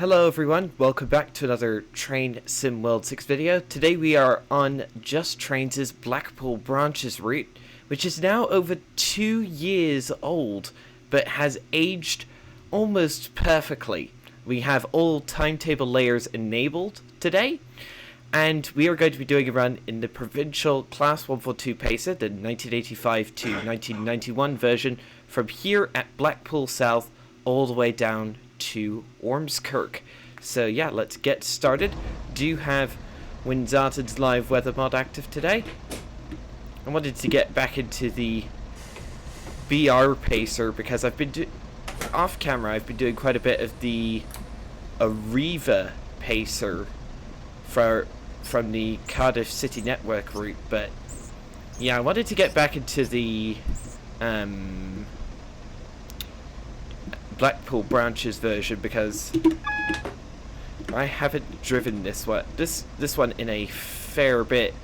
Hello everyone, welcome back to another Train Sim World 6 video. Today we are on Just Trains' Blackpool branches route, which is now over 2 years old, but has aged almost perfectly. We have all timetable layers enabled today, and we are going to be doing a run in the Provincial Class 142 Pacer, the 1985 to 1991 version, from here at Blackpool South all the way down to Ormskirk. So yeah, let's get started. Do you have Winzarted's live weather mod active today? I wanted to get back into the BR Pacer because I've been off camera. I've been doing quite a bit of the Arriva Pacer from the Cardiff City Network route, but yeah, I wanted to get back into the Blackpool branches version because I haven't driven this one in a fair bit.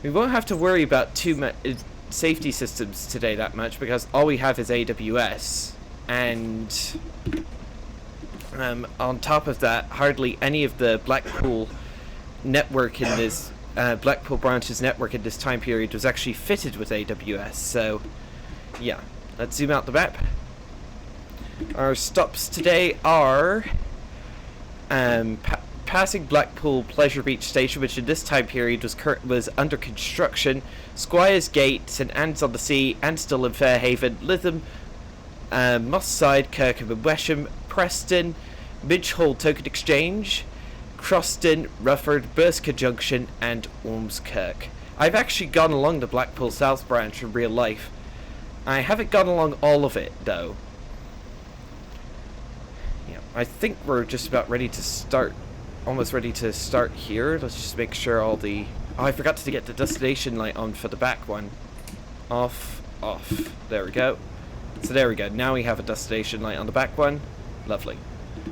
We won't have to worry about safety systems today that much because all we have is AWS, and on top of that, hardly any of the Blackpool network in this Blackpool branches network in this time period was actually fitted with AWS. So yeah. Let's zoom out the map. Our stops today are passing Blackpool Pleasure Beach Station, which in this time period was under construction, Squires Gate, St Anne's on the Sea, Anstill and Fairhaven, Lytham, Moss Side, Kirkham and Wesham, Preston, Midge Hall Token Exchange, Croston, Rufford, Bursker Junction, and Ormskirk. I've actually gone along the Blackpool South branch in real life. I haven't gone along all of it, though. Yeah, I think we're just about ready to start. Almost ready to start here. Let's just make sure all the... Oh, I forgot to get the destination light on for the back one. Off, off. There we go. So there we go. Now we have a destination light on the back one. Lovely.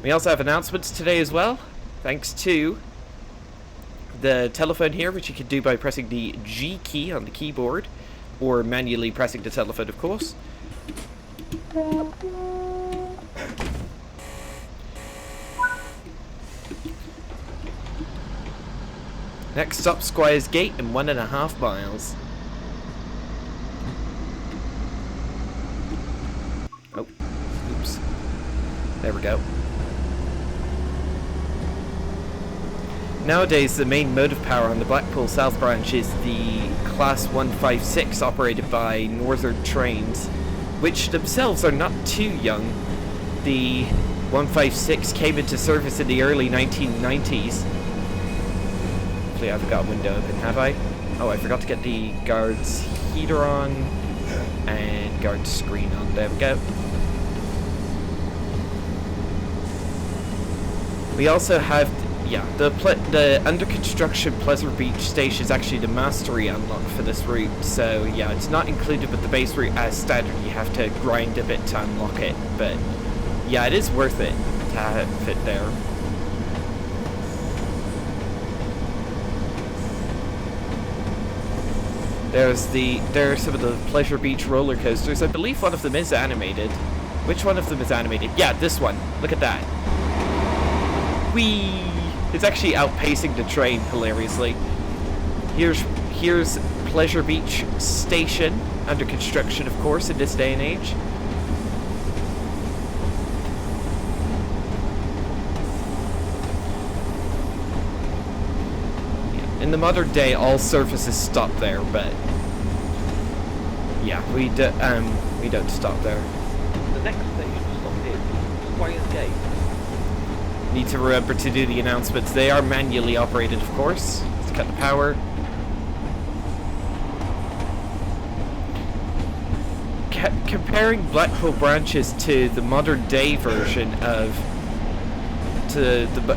We also have announcements today as well, thanks to the telephone here, which you can do by pressing the G key on the keyboard, or manually pressing the telephone, of course. Next stop, Squires Gate, in 1.5 miles. Oh, oops. There we go. Nowadays, the main mode of power on the Blackpool South branch is the Class 156 operated by Northern Trains, which themselves are not too young. The 156 came into service in the early 1990s. Hopefully I haven't got a window open, have I? Oh, I forgot to get the guard's heater on and guard screen on. There we go. We also have... Yeah, the under construction Pleasure Beach Station is actually the mastery unlock for this route, so yeah, it's not included with the base route as standard. You have to grind a bit to unlock it, but yeah, it is worth it to have it fit there. There are some of the Pleasure Beach roller coasters. I believe one of them is animated. Which one of them is animated? Yeah, this one. Look at that. Whee! It's actually outpacing the train, hilariously. Here's Pleasure Beach Station, under construction, of course, in this day and age. Yeah. In the modern day, all services stop there, but yeah, we don't stop there. The next station stop is Squires Gate. Need to remember to do the announcements. They are manually operated, of course. Let's cut the power. Comparing Blackpool branches to the modern day version of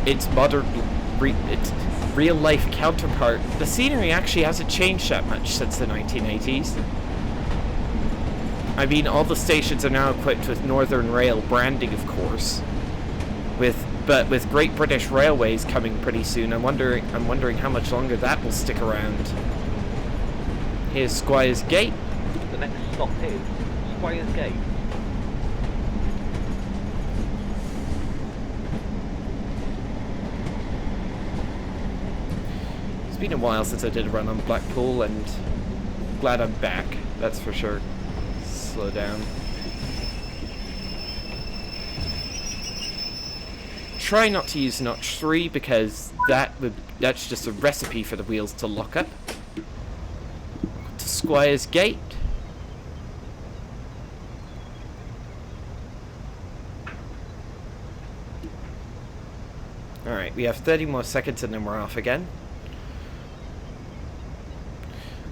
its real life counterpart, the scenery actually hasn't changed that much since the 1980s. I mean, all the stations are now equipped with Northern Rail branding, of course. But with Great British Railways coming pretty soon, I'm wondering how much longer that will stick around. Here's Squires Gate. The next stop is Squires Gate. been a while since I did a run on Blackpool, and glad I'm back, that's for sure. Slow down. Try not to use notch 3 because that's just a recipe for the wheels to lock up. To Squire's Gate. Alright, we have 30 more seconds and then we're off again.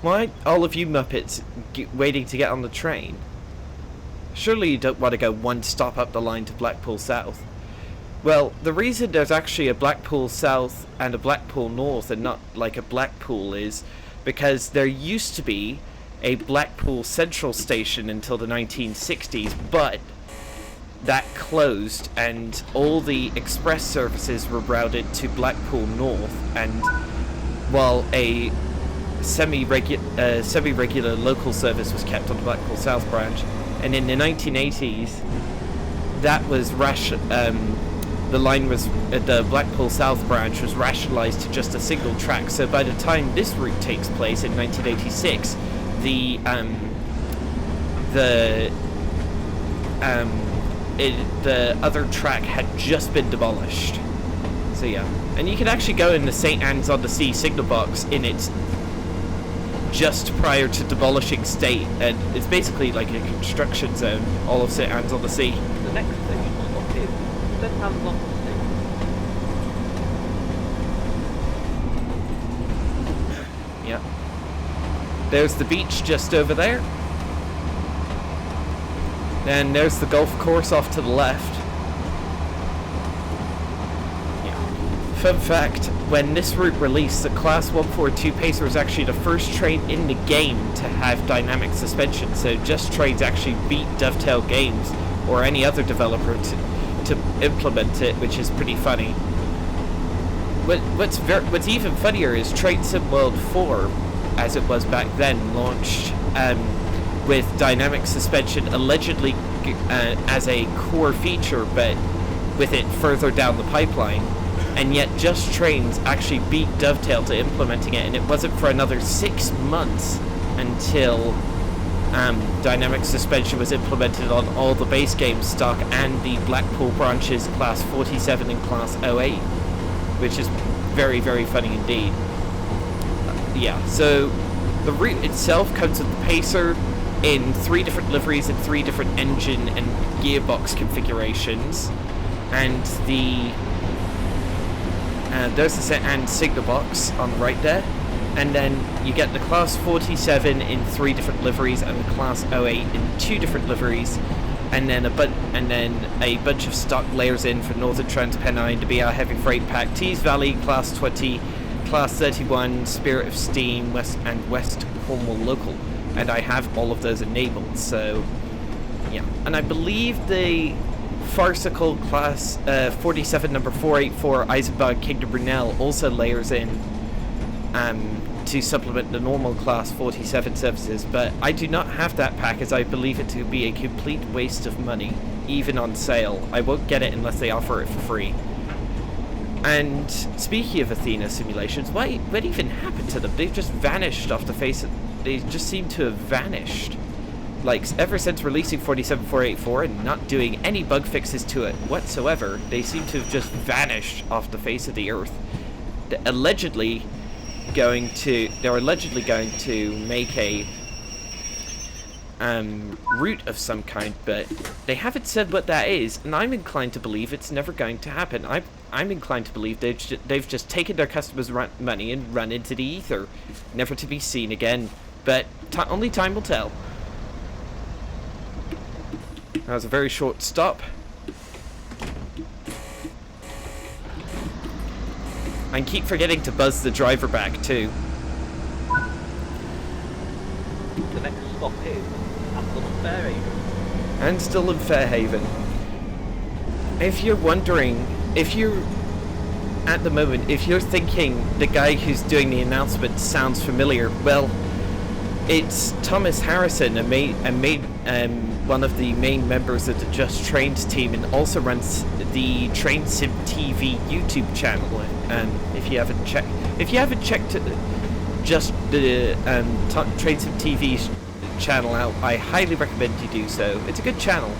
Why, all of you Muppets waiting to get on the train? Surely you don't want to go one stop up the line to Blackpool South. Well, the reason there's actually a Blackpool South and a Blackpool North and not like a Blackpool is because there used to be a Blackpool Central station until the 1960s, but that closed and all the express services were routed to Blackpool North, and while a semi-regular local service was kept on the Blackpool South branch. And in the 1980s, that was the line was the Blackpool South branch was rationalised to just a single track. So by the time this route takes place in 1986, the other track had just been demolished. So yeah, and you can actually go in the St. Anne's on the Sea signal box in its just prior to demolishing state, and it's basically like a construction zone, all of St. Anne's on the Sea. The next station stop is St. Anne's on the Sea. Yeah. There's the beach just over there. Then there's the golf course off to the left. Fun fact, when this route released, the Class 142 Pacer was actually the first train in the game to have dynamic suspension, so Just Trains actually beat Dovetail Games or any other developer to implement it, which is pretty funny. What's even funnier is Train Sim World 4, as it was back then, launched with dynamic suspension allegedly as a core feature, but with it further down the pipeline. And yet Just Trains actually beat Dovetail to implementing it, and it wasn't for another 6 months until dynamic suspension was implemented on all the base game stock and the Blackpool branches Class 47 and Class 08, which is very, very funny indeed. Yeah, so the route itself comes with the Pacer in 3 different liveries and 3 different engine and gearbox configurations, and there's the St. Anne's signal box on the right there, and then you get the Class 47 in 3 different liveries and the Class 08 in 2 different liveries, and then a bunch of stock layers in for Northern Trans-Pennine to be our heavy freight pack, Tees Valley, Class 20, Class 31, Spirit of Steam, West Cornwall Local, and I have all of those enabled, so yeah. And I believe the farcical Class 47 number 484 Eisenbahn Kingdom Brunel also layers in to supplement the normal Class 47 services, but I do not have that pack as I believe it to be a complete waste of money, even on sale. I won't get it unless they offer it for free. And speaking of Athena simulations, what even happened to them? They've just vanished off the face of... They just seem to have vanished. Like, ever since releasing 47484 and not doing any bug fixes to it whatsoever, they seem to have just vanished off the face of the earth. They're allegedly going to make a route of some kind, but they haven't said what that is, and I'm inclined to believe it's never going to happen. I'm inclined to believe they've just taken their customers' money and run into the ether, never to be seen again. But only time will tell. That was a very short stop. I keep forgetting to buzz the driver back too. The next stop is Aston and Fairhaven. And still in Fairhaven. If you're wondering, if you're thinking the guy who's doing the announcement sounds familiar, well, it's Thomas Harrison, one of the main members of the Just Trains team and also runs the Train Sim TV YouTube channel. If you haven't checked just the Train Sim TV channel out, I highly recommend you do so. It's a good channel.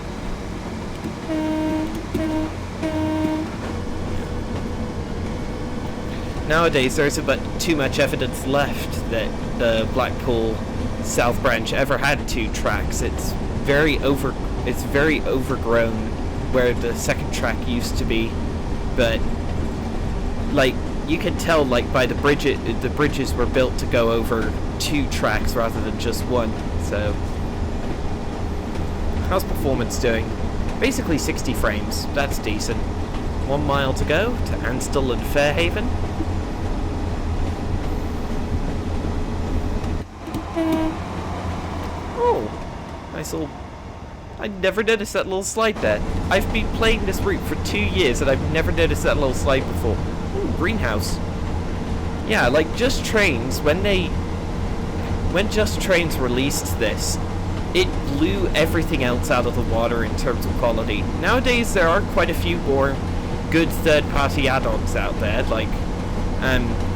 Nowadays, there isn't but too much evidence left that the Blackpool South Branch ever had 2 tracks. It's very overgrown where the second track used to be, but like you can tell, like by the bridges were built to go over 2 tracks rather than just 1. So, how's performance doing? Basically 60 frames. That's decent. 1 mile to go to Ansdell and Fairhaven. Oh, nice little... I never noticed that little slide there. I've been playing this route for 2 years and I've never noticed that little slide before. Ooh, greenhouse. Yeah, like Just Trains, when Just Trains released this, it blew everything else out of the water in terms of quality. Nowadays, there are quite a few more good third-party add-ons out there, like,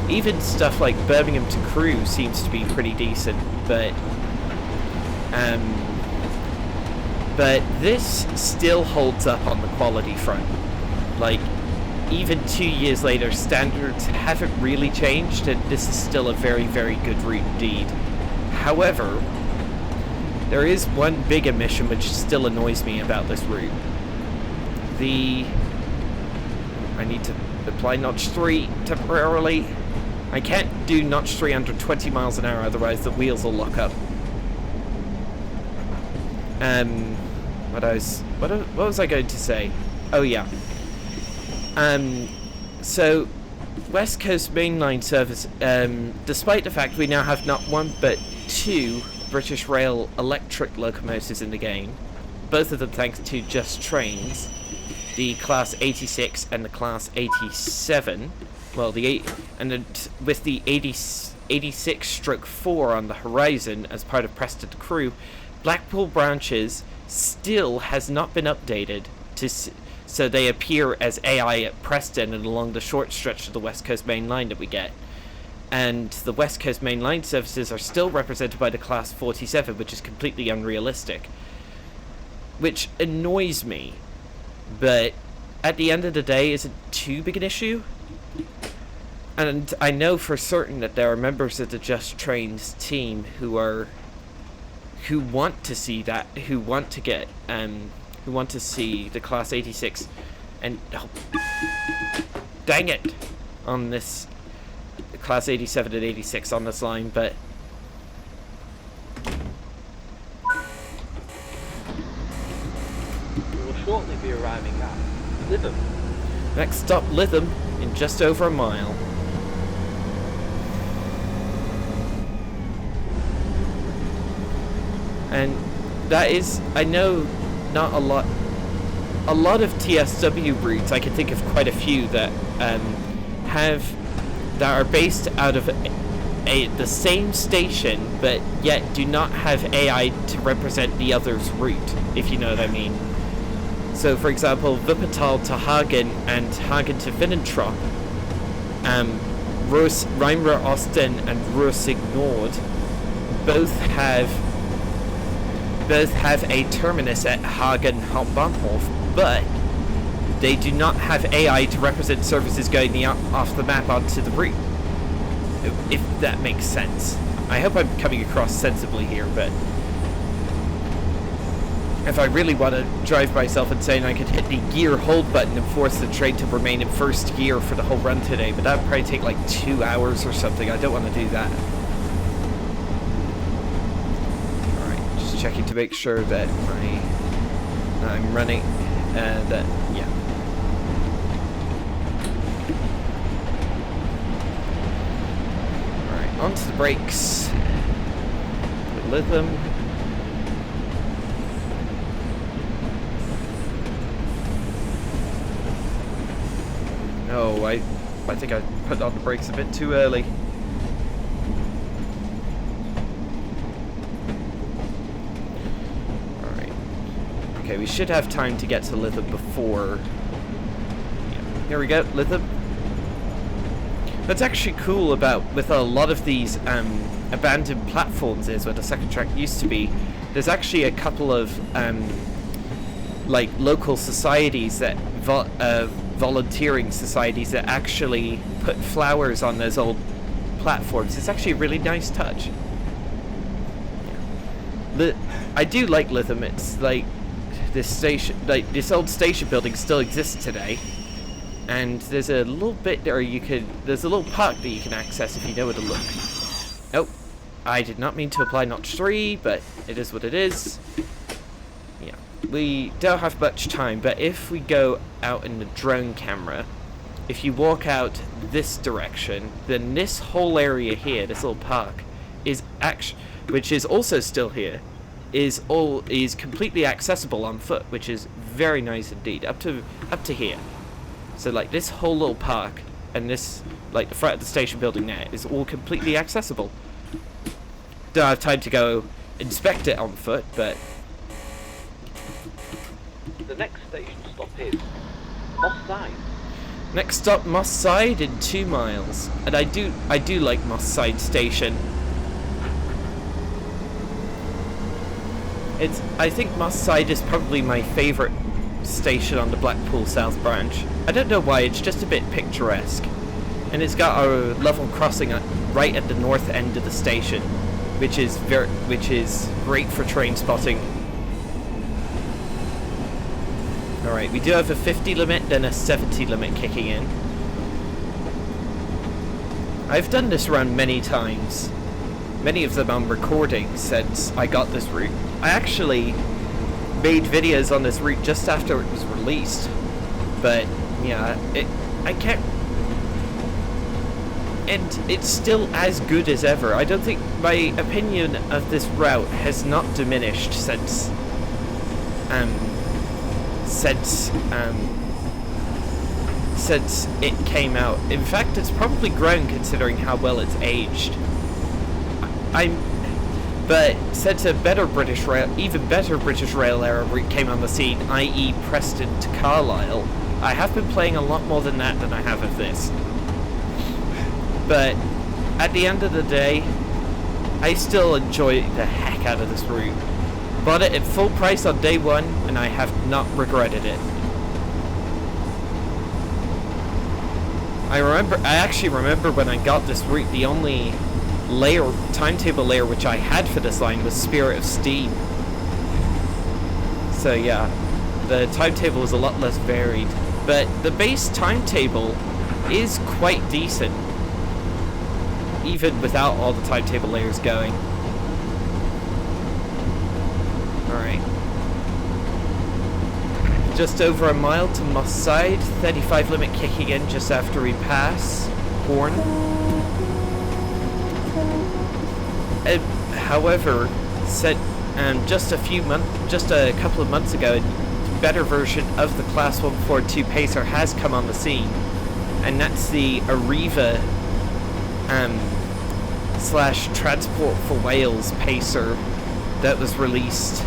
even stuff like Birmingham to Crewe seems to be pretty decent, but this still holds up on the quality front. Like, even 2 years later, standards haven't really changed, and this is still a very, very good route indeed. However, there is one big omission which still annoys me about this route. I need to apply notch 3 temporarily. I can't do notch 3 under 20 miles an hour, otherwise the wheels will lock up. What was I going to say? Oh yeah. So West Coast mainline service, despite the fact we now have not 1 but 2 British Rail electric locomotives in the game, both of them thanks to Just Trains, the Class 86 and the Class 87. Well, with the 86/4 on the horizon as part of Preston to Crewe, Blackpool branches still has not been updated so they appear as AI at Preston and along the short stretch of the West Coast Main Line that we get. And the West Coast Main Line services are still represented by the Class 47, which is completely unrealistic. Which annoys me, but at the end of the day, isn't too big an issue. And I know for certain that there are members of the Just Trains team who want to see that, who want to see the Class 86 and dang it on this Class 87 and 86 on this line, but We will shortly be arriving at Lytham. next stop Lytham in just over a mile. And that is, I know, not a lot of TSW routes. I can think of quite a few that are based out of the same station, but yet do not have AI to represent the other's route, if you know what I mean. So, for example, Wuppertal to Hagen and Hagen to Winnentrop, Rheinruhr Osten and Ruhr Nord both have a terminus at Hagen Hauptbahnhof, but they do not have AI to represent services going off the map onto the route, if that makes sense. I hope I'm coming across sensibly here, but if I really want to drive myself insane, I could hit the gear hold button and force the train to remain in first gear for the whole run today, but that would probably take like 2 hours or something. I don't want to do that. Checking to make sure that I'm running, yeah. Alright, onto the brakes. Lytham. Oh, I think I put on the brakes a bit too early. we should have time to get to Lytham before... Yeah. Here we go, Lytham. What's actually cool about with a lot of these abandoned platforms is where the second track used to be, there's actually a couple of like local societies that volunteering societies that actually put flowers on those old platforms. It's actually a really nice touch. I do like Lytham. It's like this station, like this old station building still exists today. And there's a little bit there there's a little park that you can access if you know where to look. Oh, I did not mean to apply notch 3, but it is what it is. Yeah, we don't have much time, but if we go out in the drone camera, if you walk out this direction, then this whole area here, this little park, is which is also still here, is completely accessible on foot, which is very nice indeed, up to here. So like this whole little park and this, like the front of the station building there, is all completely accessible. Don't have time to go inspect it on foot, but... The next station stop is Moss Side. Next stop, Moss Side in 2 miles. And I do like Moss Side Station. I think Moss Side is probably my favourite station on the Blackpool South Branch. I don't know why, it's just a bit picturesque. And it's got a level crossing right at the north end of the station, which is great for train spotting. Alright, we do have a 50 limit, then a 70 limit kicking in. I've done this run many times. Many of them on recording since I got this route. I actually made videos on this route just after it was released, but yeah, I can't, and it's still as good as ever. I don't think my opinion of this route has not diminished since it came out. In fact, it's probably grown considering how well it's aged. But since a even better British Rail era route came on the scene, i.e. Preston to Carlisle, I have been playing a lot more than that than I have of this. But at the end of the day, I still enjoy the heck out of this route. Bought it at full price on day one, and I have not regretted it. I actually remember when I got this route, the only timetable layer which I had for this line was Spirit of Steam. So yeah, the timetable was a lot less varied, but the base timetable is quite decent, even without all the timetable layers going. Alright. Just over a mile to Moss Side, 35 limit kicking in just after we pass Horn. However, just a couple of months ago, a better version of the Class 142 Pacer has come on the scene, and that's the Arriva / Transport for Wales Pacer that was released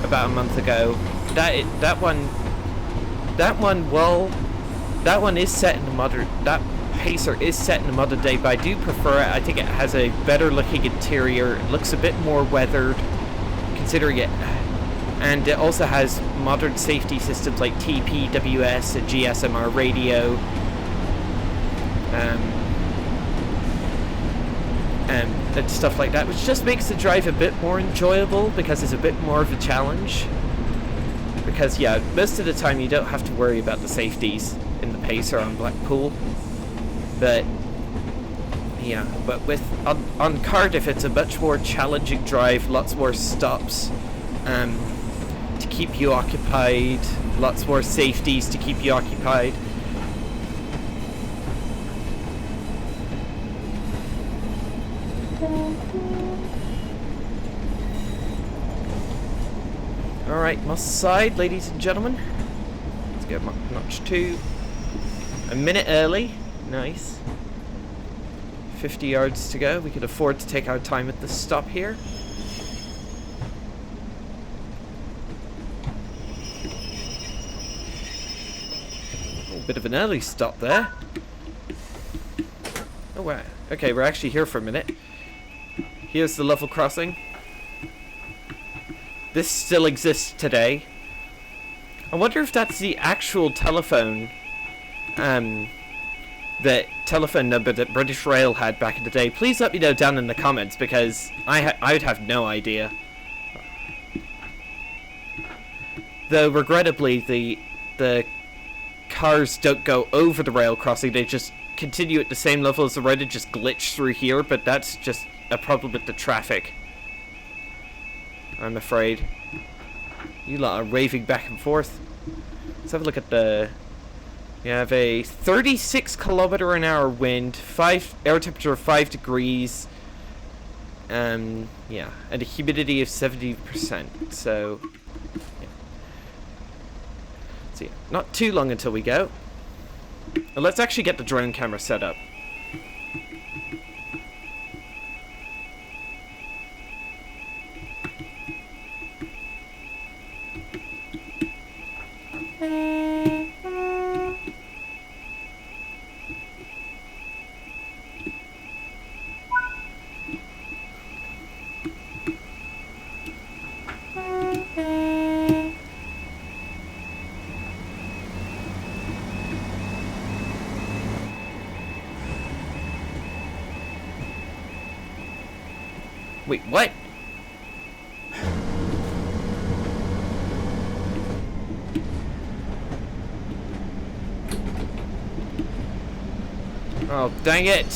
about a month ago. That one is set in the modern. That Pacer is set in the modern day, but I do prefer it. I think it has a better looking interior. It looks a bit more weathered, considering it, and it also has modern safety systems like TPWS and GSMR radio, and stuff like that, which just makes the drive a bit more enjoyable because it's a bit more of a challenge. Because yeah, most of the time you don't have to worry about the safeties in the Pacer on Blackpool. But yeah, but on Cardiff it's a much more challenging drive, lots more stops to keep you occupied, lots more safeties to keep you occupied. Alright, Moss Side, ladies and gentlemen. Let's go notch 2. A minute early. Nice. 50 yards to go. We could afford to take our time at the stop here. Oh, bit of an early stop there. Oh wow. Okay, we're actually here for a minute. Here's the level crossing. This still exists today. I wonder if that's the actual telephone, the telephone number that British Rail had back in the day. Please let me know down in the comments, because I'd have no idea. Though regrettably, the cars don't go over the rail crossing; they just continue at the same level as the road and just glitch through here. But that's just a problem with the traffic, I'm afraid. You lot are raving back and forth. Let's have a look at the... We have a 36km/h wind, air temperature of 5 degrees. Yeah, and a humidity of 70%. So, yeah. So yeah, not too long until we go. Well, let's actually get the drone camera set up. Wait, what? Oh, dang it.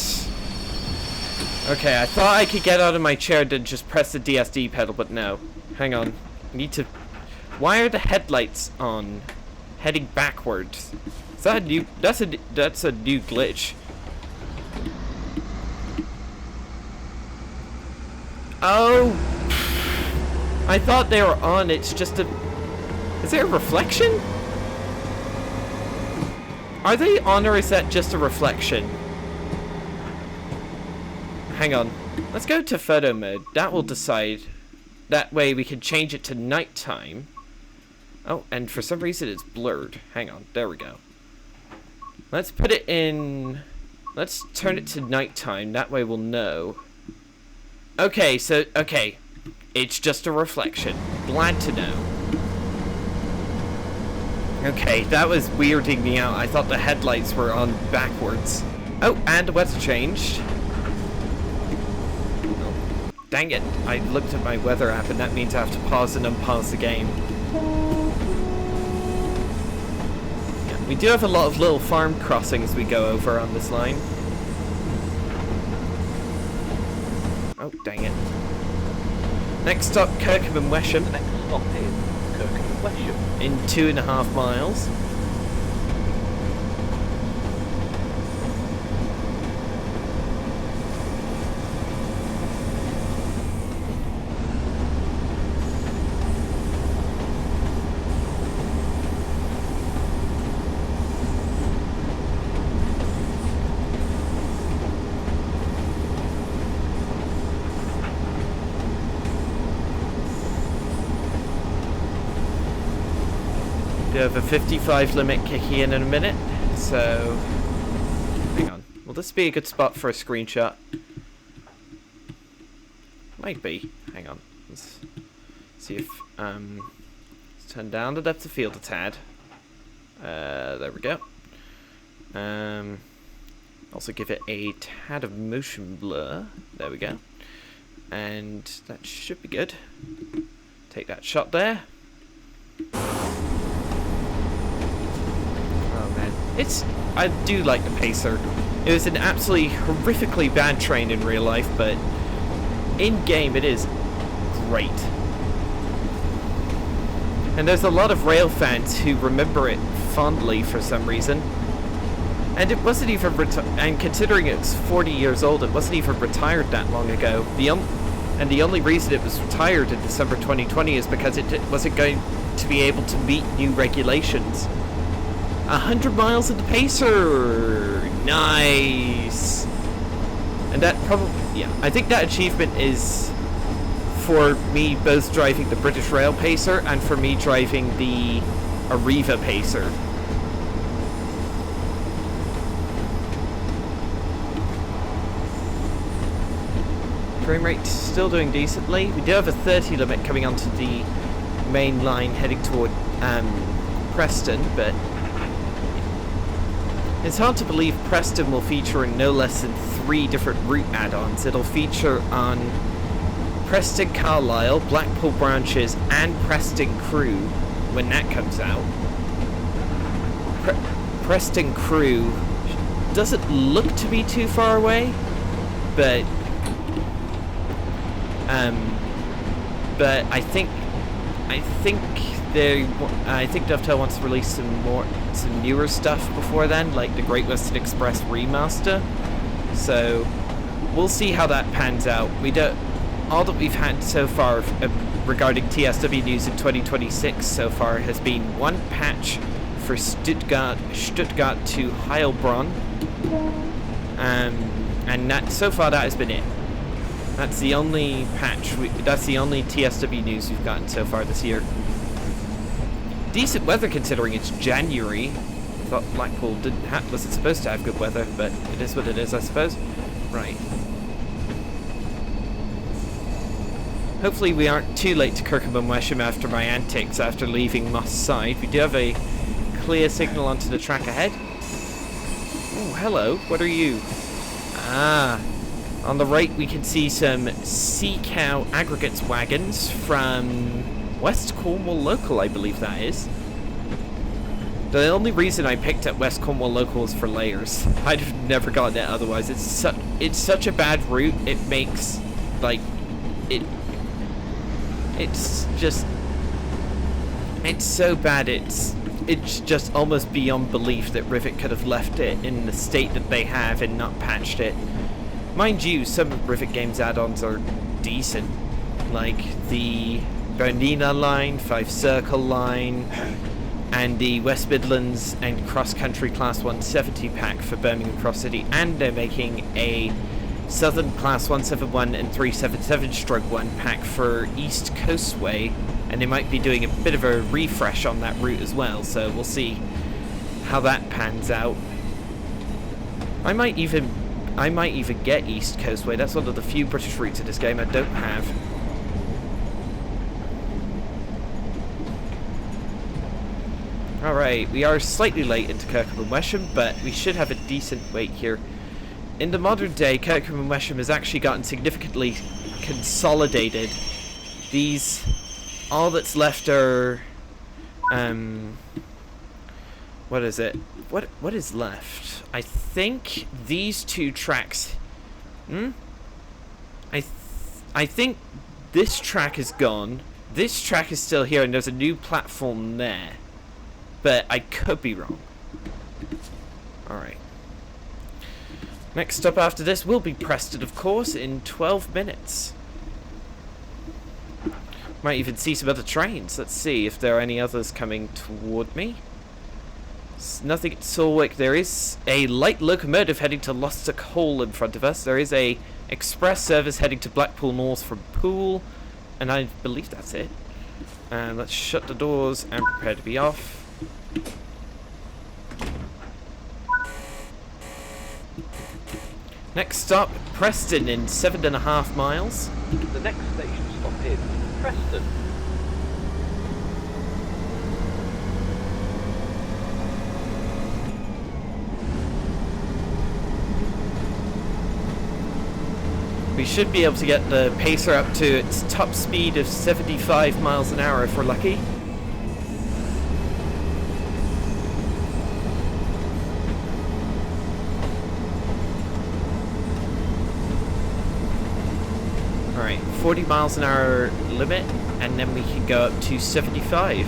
Okay, I thought I could get out of my chair and just press the DSD pedal, but no. Hang on. I need to... Why are the headlights on? Heading backwards. Is that a new... That's a new glitch. Oh! I thought they were on, it's just a... Is there a reflection? Are they on, or is that just a reflection? Hang on. Let's go to photo mode. That will decide. That way we can change it to nighttime. Oh, and for some reason it's blurred. Hang on. There we go. Let's put it in... Let's turn it to nighttime. That way we'll know. Okay, so... Okay. It's just a reflection. Glad to know. Okay, that was weirding me out. I thought the headlights were on backwards. Oh, and the weather changed. Oh, dang it. I looked at my weather app and that means I have to pause and unpause the game. Yeah, we do have a lot of little farm crossings we go over on this line. Oh, dang it. Next stop, Kirkham and Wesham. The next stop is Kirkham and Wesham. In 2.5 miles. We have a 55 limit kicking in a minute, so hang on. Will this be a good spot for a screenshot? Might be. Hang on. Let's see if let's turn down the depth of field a tad. There we go. Also give it a tad of motion blur. There we go. And that should be good. Take that shot there. I do like the Pacer. It was an absolutely horrifically bad train in real life, but in game it is great. And there's a lot of rail fans who remember it fondly for some reason. And it wasn't even and considering it's 40 years old, it wasn't even retired that long ago. And the only reason it was retired in December 2020 is because it wasn't going to be able to meet new regulations. 100 miles of the Pacer! Nice! And that probably, yeah, I think that achievement is for me both driving the British Rail Pacer and for me driving the Arriva Pacer. Frame rate still doing decently. We do have a 30 limit coming onto the main line heading toward Preston, but it's hard to believe Preston will feature in no less than 3 different route add-ons. It'll feature on Preston Carlisle, Blackpool branches, and Preston Crewe when that comes out. Preston Crewe doesn't look to be too far away, but I think Dovetail wants to release some newer stuff before then, like the Great Western Express remaster. So we'll see how that pans out. All that we've had so far regarding TSW news in 2026 so far has been 1 patch for Stuttgart to Heilbronn, and that so far that has been it. That's the only patch. That's the only TSW news we've gotten so far this year. Decent weather considering it's January. I thought Blackpool wasn't supposed to have good weather, but it is what it is, I suppose. Right. Hopefully we aren't too late to Kirkham and Wesham after my antics after leaving Moss Side. We do have a clear signal onto the track ahead. Oh, hello. What are you? Ah. On the right we can see some Sea Cow aggregates wagons from West Cornwall Local, I believe that is. The only reason I picked up West Cornwall Local is for layers. I'd have never gotten it otherwise. It's such a bad route. It makes, like, it's so bad. It's just almost beyond belief that Rivet could have left it in the state that they have and not patched it. Mind you, some of Rivet Games add-ons are decent, like the Bernina line, 5 Circle line, and the West Midlands and Cross Country Class 170 pack for Birmingham Cross City, and they're making a Southern Class 171 and 377-1 pack for East Coastway, and they might be doing a bit of a refresh on that route as well, so we'll see how that pans out. I might even get East Coastway. That's one of the few British routes in this game I don't have. Alright, we are slightly late into Kirkham and Wesham, but we should have a decent wait here. In the modern day, Kirkham and Wesham has actually gotten significantly consolidated. All that's left are, what is it? What is left? I think these 2 tracks. I think this track is gone. This track is still here, and there's a new platform there. But I could be wrong. Alright. Next up after this will be Preston, of course, in 12 minutes. Might even see some other trains. Let's see if there are any others coming toward me. Nothing at Solwick. There is a light locomotive heading to Lostock Hall in front of us. There is a express service heading to Blackpool North from Poole, and I believe that's it. And let's shut the doors and prepare to be off. Next stop, Preston in 7.5 miles. The next station stop is Preston. We should be able to get the pacer up to its top speed of 75 miles an hour if we're lucky. Alright, 40 miles an hour limit, and then we can go up to 75.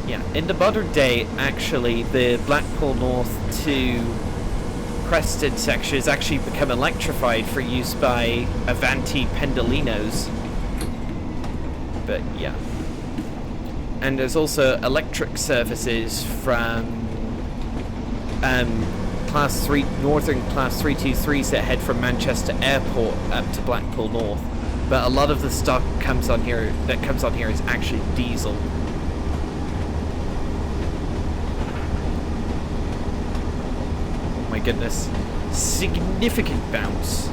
Yeah, in the modern day, actually, the Blackpool North to Preston section has actually become electrified for use by Avanti Pendolinos. But yeah. And there's also electric services from Class 3, Northern Class 323s that head from Manchester Airport up to Blackpool North. But a lot of the stock that comes on here is actually diesel. My goodness, significant bounce.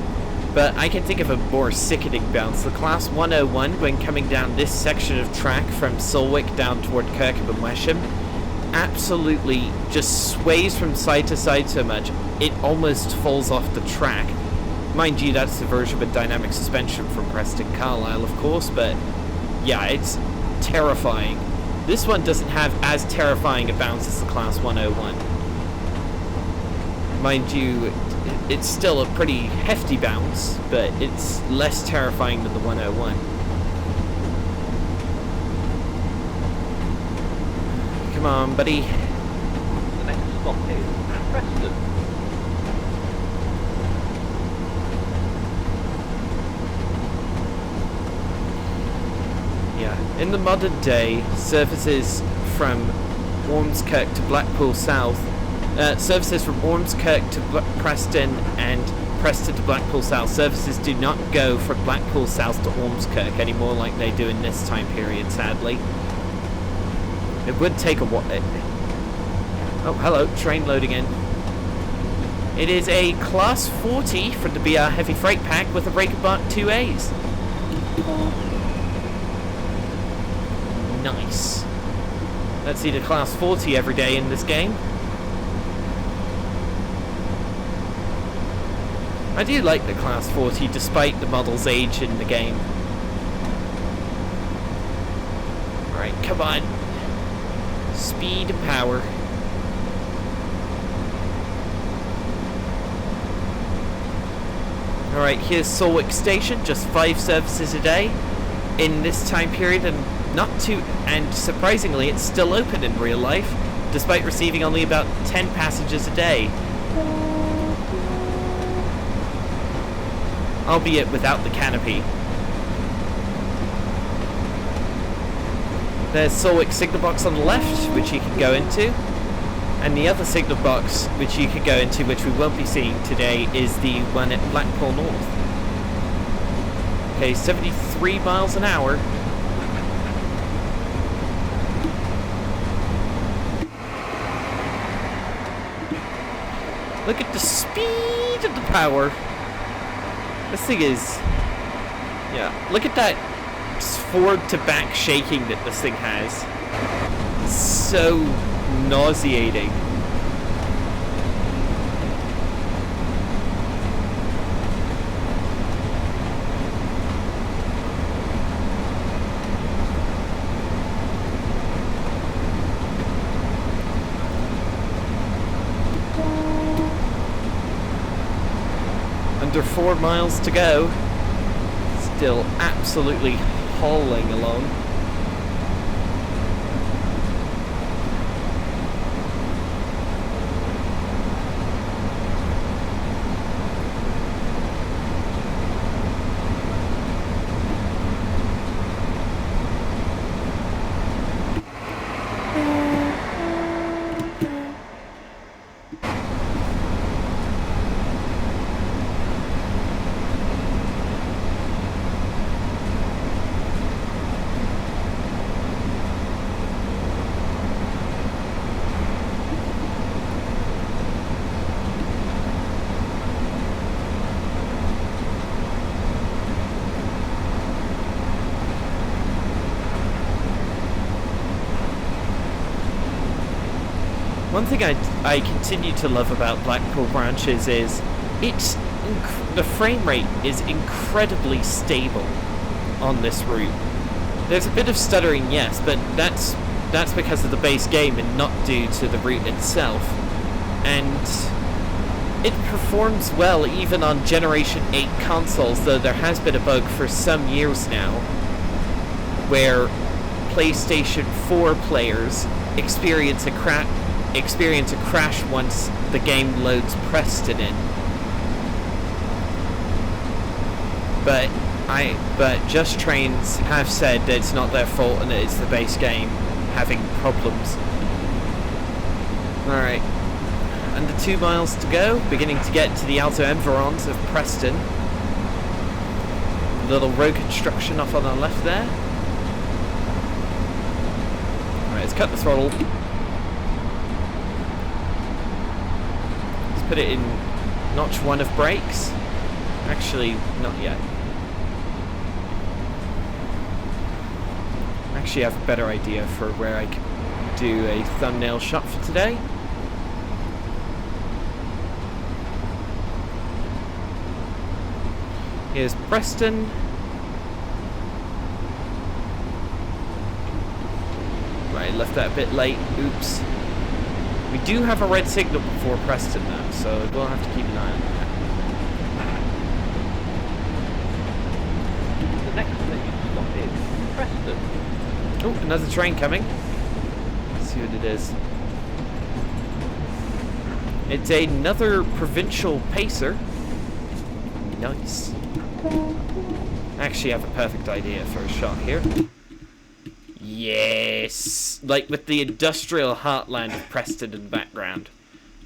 But I can think of a more sickening bounce. The Class 101, when coming down this section of track from Solwick down toward Kirkham and Wesham, absolutely just sways from side to side so much, it almost falls off the track. Mind you, that's the version with dynamic suspension from Preston Carlisle, of course, but yeah, it's terrifying. This one doesn't have as terrifying a bounce as the Class 101. Mind you, it's still a pretty hefty bounce, but it's less terrifying than the 101. Come on, buddy. The next stop is Preston. Yeah, in the modern day, services from Ormskirk to Blackpool South, services from Ormskirk to Preston and Preston to Blackpool South, services do not go from Blackpool South to Ormskirk anymore like they do in this time period, sadly. It would take a while. Oh, hello, train loading in. It is a Class 40 from the BR Heavy Freight Pack with a Breaker Mark 2As. Nice. Let's see the Class 40 every day in this game. I do like the Class 40 despite the model's age in the game. Alright, come on. Speed and power. Alright, here's Solwick Station, just 5 services a day in this time period, and surprisingly it's still open in real life, despite receiving only about 10 passengers a day. Albeit without the canopy. There's Solwick signal box on the left, which you can go into. And the other signal box, which you can go into, which we won't be seeing today, is the one at Blackpool North. Okay, 73 miles an hour. Look at the speed of the power. This thing is... yeah, look at that forward to back shaking that this thing has. It's so nauseating. Under 4 miles to go. Still absolutely hauling along. One thing I continue to love about Blackpool branches is the frame rate is incredibly stable on this route. There's a bit of stuttering, yes, but that's because of the base game and not due to the route itself. And it performs well even on Generation 8 consoles, though there has been a bug for some years now where PlayStation 4 players experience a crash once the game loads Preston in. But Just Trains have said that it's not their fault and that it's the base game having problems. Alright. Under 2 miles to go, beginning to get to the Alto Environs of Preston. Little road construction off on our left there. Alright, let's cut the throttle. Put it in notch 1 of brakes. Actually, not yet. Actually, I have a better idea for where I can do a thumbnail shot for today. Here's Preston. Right, left that a bit late. Oops. We do have a red signal before Preston though, so we'll have to keep an eye on that. The next station stop is Preston. Oh, another train coming. Let's see what it is. It's another Provincial pacer. Nice. Actually, I have a perfect idea for a shot here. Yes! Like with the industrial heartland of Preston in the background.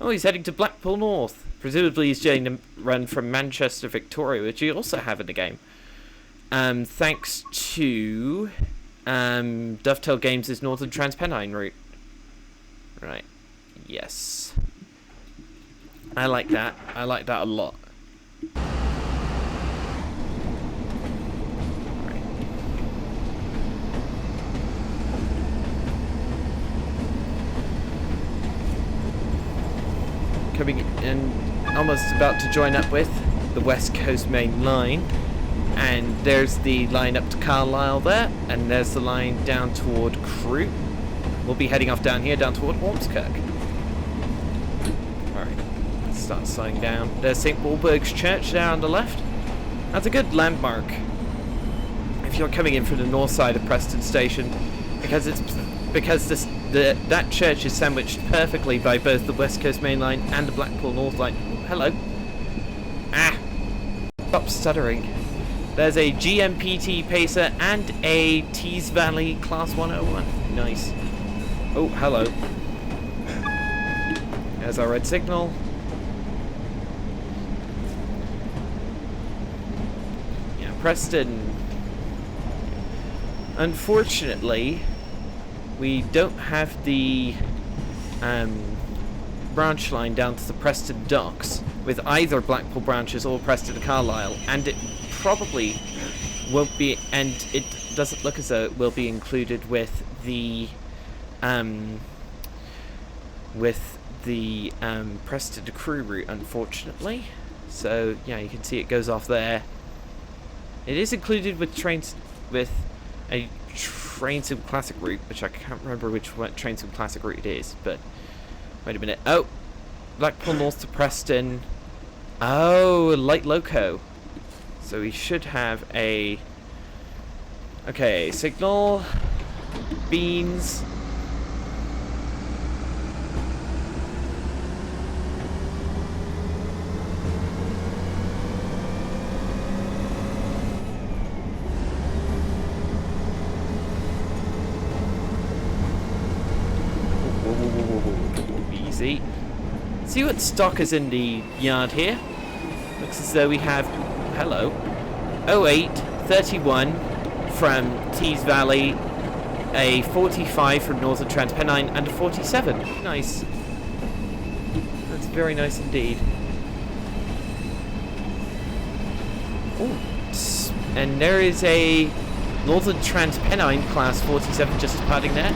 Oh, he's heading to Blackpool North. Presumably he's doing the run from Manchester Victoria, which you also have in the game. Thanks to Dovetail Games' Northern Transpennine route. Right. Yes. I like that. I like that a lot. Coming in, almost about to join up with the West Coast Main Line, and there's the line up to Carlisle there, and there's the line down toward Crewe. We'll be heading off down here, down toward Ormskirk. Alright, let's start slowing down. There's St. Walburg's Church there on the left. That's a good landmark if you're coming in from the north side of Preston Station, because that church is sandwiched perfectly by both the West Coast Main Line and the Blackpool North Line. Hello. Ah! Stop stuttering. There's a GMPT Pacer and a Tees Valley Class 101. Nice. Oh, hello. There's our red signal. Yeah, Preston. Unfortunately, we don't have the branch line down to the Preston docks with either Blackpool branches or Preston to Carlisle, and it probably won't be, and it doesn't look as though it will be included with the Preston to Crewe route, unfortunately. So yeah, you can see it goes off there. It is included with trains with a Train Sim Classic route, which I can't remember which Train Sim Classic route it is, but wait a minute. Oh, Blackpool North to Preston. Oh, light loco. So we should have a signal, beans. Easy. See what stock is in the yard here. Looks as though we have, hello, 0831 from Tees Valley, a 45 from Northern Transpennine, and a 47. Nice. That's very nice indeed. Oh, and there is a Northern Transpennine Class 47 just departing there.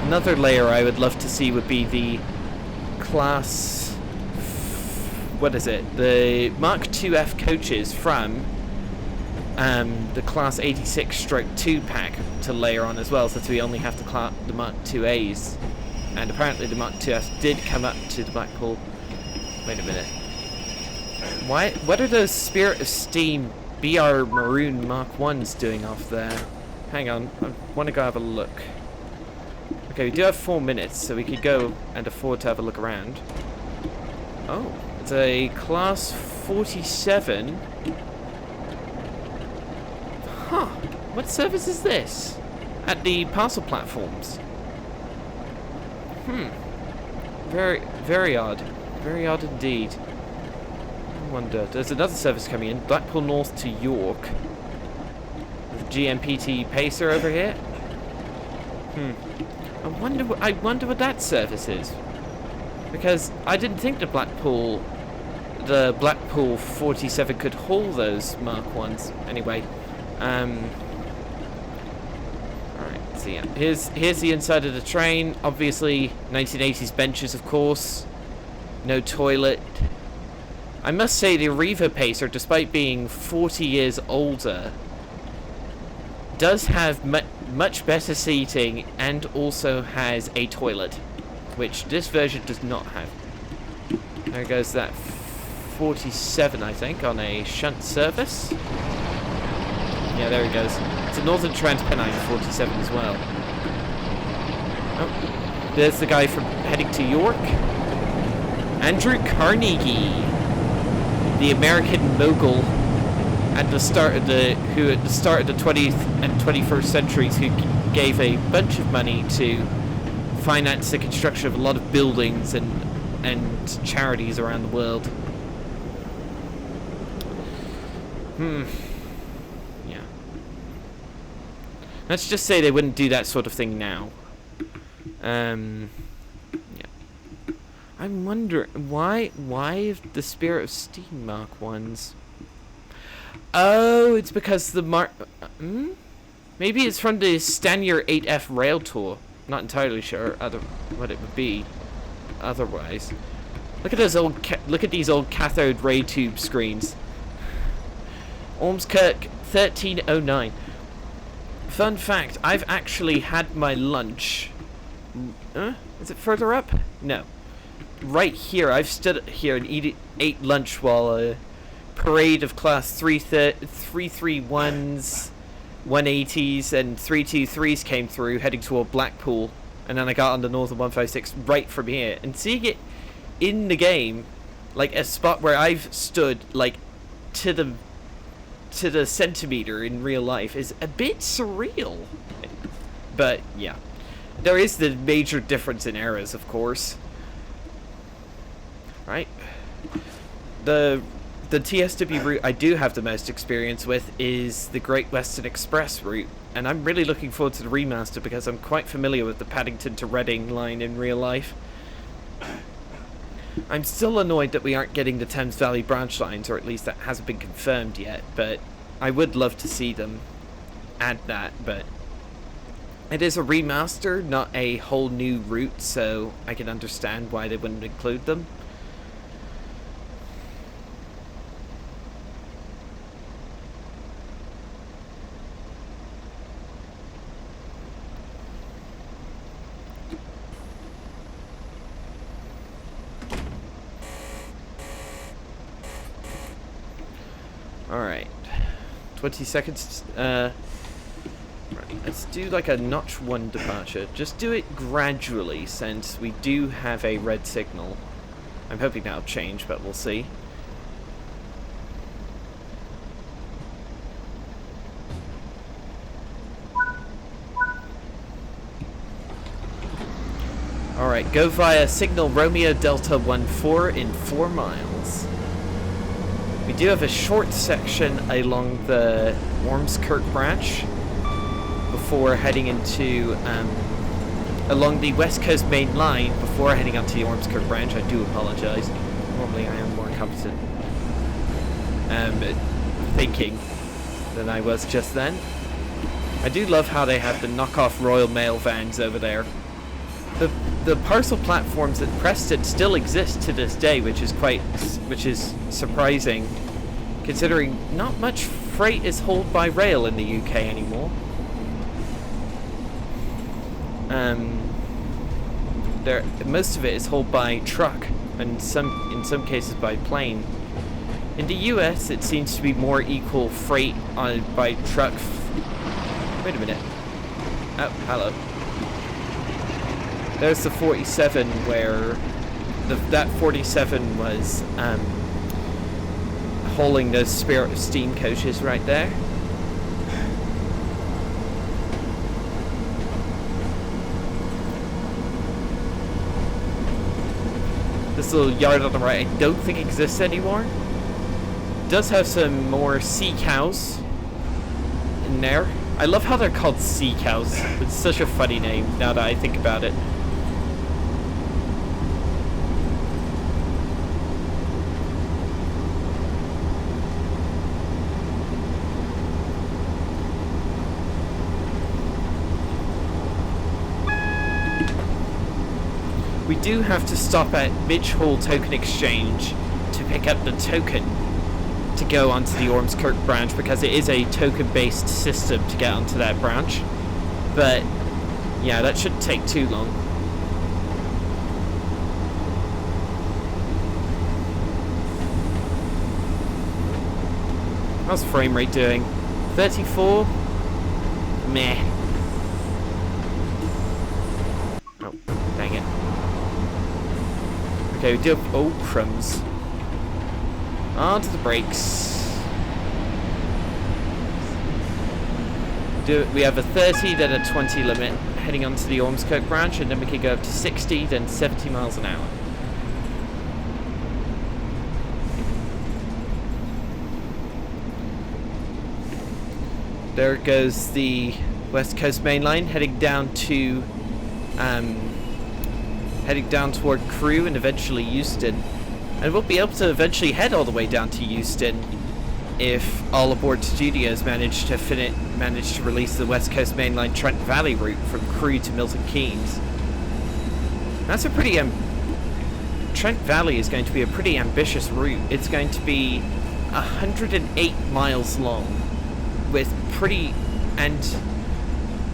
Another layer I would love to see would be the class, what is it? The Mark IIF coaches from the class 86/2 pack to layer on as well, since we only have the Mark IIAs. And apparently the Mark IIFs did come up to the Blackpool. Wait a minute. What are those Spirit of Steam BR Maroon Mark 1s doing off there? Hang on, I want to go have a look. Okay, we do have 4 minutes, so we could go and afford to have a look around. Oh, it's a class 47. Huh, what service is this? At the parcel platforms. Very, very odd. Very odd indeed. I wonder. There's another service coming in, Blackpool North to York. With GMPT Pacer over here. I wonder what that service is. Because I didn't think the Blackpool 47 could haul those Mark 1s. Anyway, alright, so yeah, here's the inside of the train. Obviously, 1980s benches, of course. No toilet. I must say, the Arriva Pacer, despite being 40 years older, does have much better seating and also has a toilet, which this version does not have. There goes that 47, I think, on a shunt service. Yeah, there he goes. It's a Northern Transpennine 47 as well. Oh, there's the guy from heading to York. Andrew Carnegie, the American mogul at the start of the 20th and 21st centuries, who gave a bunch of money to finance the construction of a lot of buildings and charities around the world. Yeah. Let's just say they wouldn't do that sort of thing now. Yeah. I'm wondering why the Spirit of Steam Mark 1s. Oh, it's because the maybe it's from the Stanier 8F rail tour. Not entirely sure what it would be otherwise. Look at those look at these old cathode ray tube screens. Ormskirk 1309. Fun fact, I've actually had my lunch. Is it further up? No. Right here, I've stood here and ate lunch while a parade of class 331s, 180s, and 323s came through, heading toward Blackpool, and then I got on the Northern 156 right from here. And seeing it in the game, like a spot where I've stood, like to the centimeter in real life, is a bit surreal. But yeah, there is the major difference in eras, of course. Right. The TSW route I do have the most experience with is the Great Western Express route, and I'm really looking forward to the remaster because I'm quite familiar with the Paddington to Reading line in real life. I'm still annoyed that we aren't getting the Thames Valley branch lines, or at least that hasn't been confirmed yet, but I would love to see them add that. But it is a remaster, not a whole new route, so I can understand why they wouldn't include them. Alright, 20 seconds, right, let's do like a notch 1 departure. Just do it gradually since we do have a red signal. I'm hoping that'll change, but we'll see. Alright, go via signal Romeo Delta 14 in 4 miles. We do have a short section along the Ormskirk branch before heading into, along the West Coast main line before heading up to the Ormskirk branch. I do apologise. Normally I am more competent thinking than I was just then. I do love how they have the knockoff Royal Mail vans over there. The parcel platforms at Preston still exist to this day, which is surprising, considering not much freight is hauled by rail in the UK anymore. Most of it is hauled by truck, and in some cases by plane. In the US, it seems to be more equal freight by truck. Wait a minute. Oh, hello. There's the 47 where that 47 was hauling those Spirit of Steam coaches right there. This little yard on the right I don't think exists anymore. It does have some more sea cows in there. I love how they're called sea cows. It's such a funny name now that I think about it. We do have to stop at Midge Hall Token Exchange to pick up the token to go onto the Ormskirk branch, because it is a token-based system to get onto that branch. But yeah, that shouldn't take too long. How's frame rate doing? 34? Meh. Oh, dang it. Okay, we do have... Oh, crumbs. Onto the brakes. We have a 30, then a 20 limit heading onto the Ormskirk branch, and then we can go up to 60, then 70 miles an hour. There goes the West Coast Main Line heading down to heading down toward Crewe and eventually Euston. And we'll be able to eventually head all the way down to Euston if All Aboard Studios manage to release the West Coast Main Line Trent Valley route from Crewe to Milton Keynes. That's a pretty Trent Valley is going to be a pretty ambitious route. It's going to be 108 miles long with and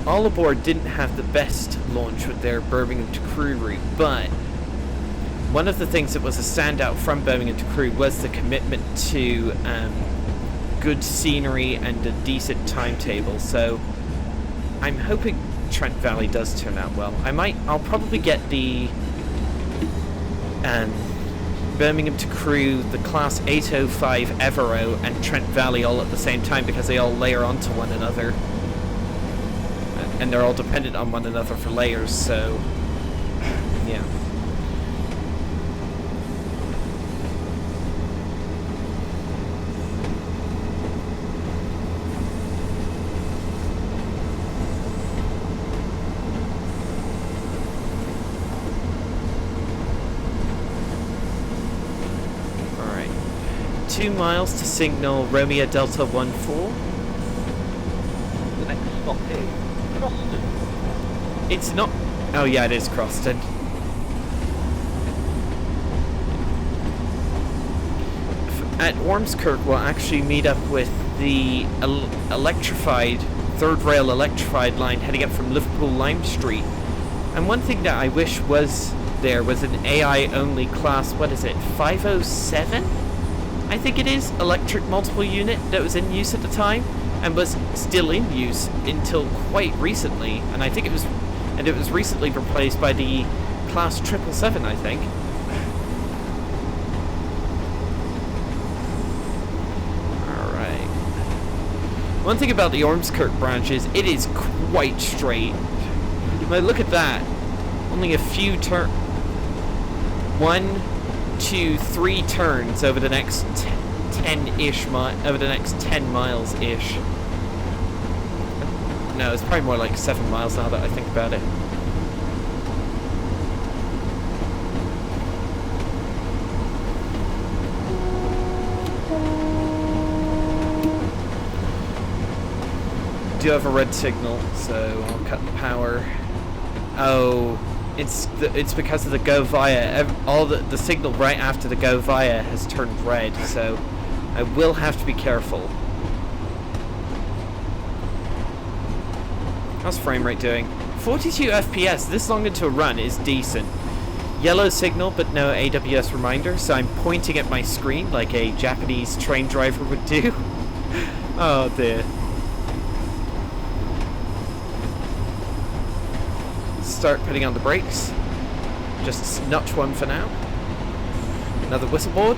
All Aboard didn't have the best launch with their Birmingham to Crewe route, but one of the things that was a standout from Birmingham to Crewe was the commitment to good scenery and a decent timetable. So I'm hoping Trent Valley does turn out well. I'll probably get the Birmingham to Crewe, the Class 805 Evero, and Trent Valley all at the same time, because they all layer onto one another. And they're all dependent on one another for layers, so yeah. Alright. 2 miles to signal Romeo Delta 14. The next stop is Croston. It's not... Oh yeah, it is Croston. At Ormskirk, we'll actually meet up with the electrified, third rail electrified line heading up from Liverpool Lime Street. And one thing that I wish was there was an AI-only class, what is it, 507? I think it is, electric multiple unit that was in use at the time, and was still in use until quite recently, and I think it was recently replaced by the Class 777, I think. Alright. One thing about the Ormskirk branch is it is quite straight. Now look at that. Only a few 1, 2, 3 turns over the next 10-ish over the next 10 miles-ish. No, it's probably more like 7 miles now that I think about it. Do have a red signal, so I'll cut the power. Oh, it's because of the go via. All the signal right after the go via has turned red, so I will have to be careful. How's frame rate doing? 42 FPS, this long into a run is decent. Yellow signal, but no AWS reminder, so I'm pointing at my screen like a Japanese train driver would do. Oh dear. Start putting on the brakes. Just notch one for now. Another whistle board.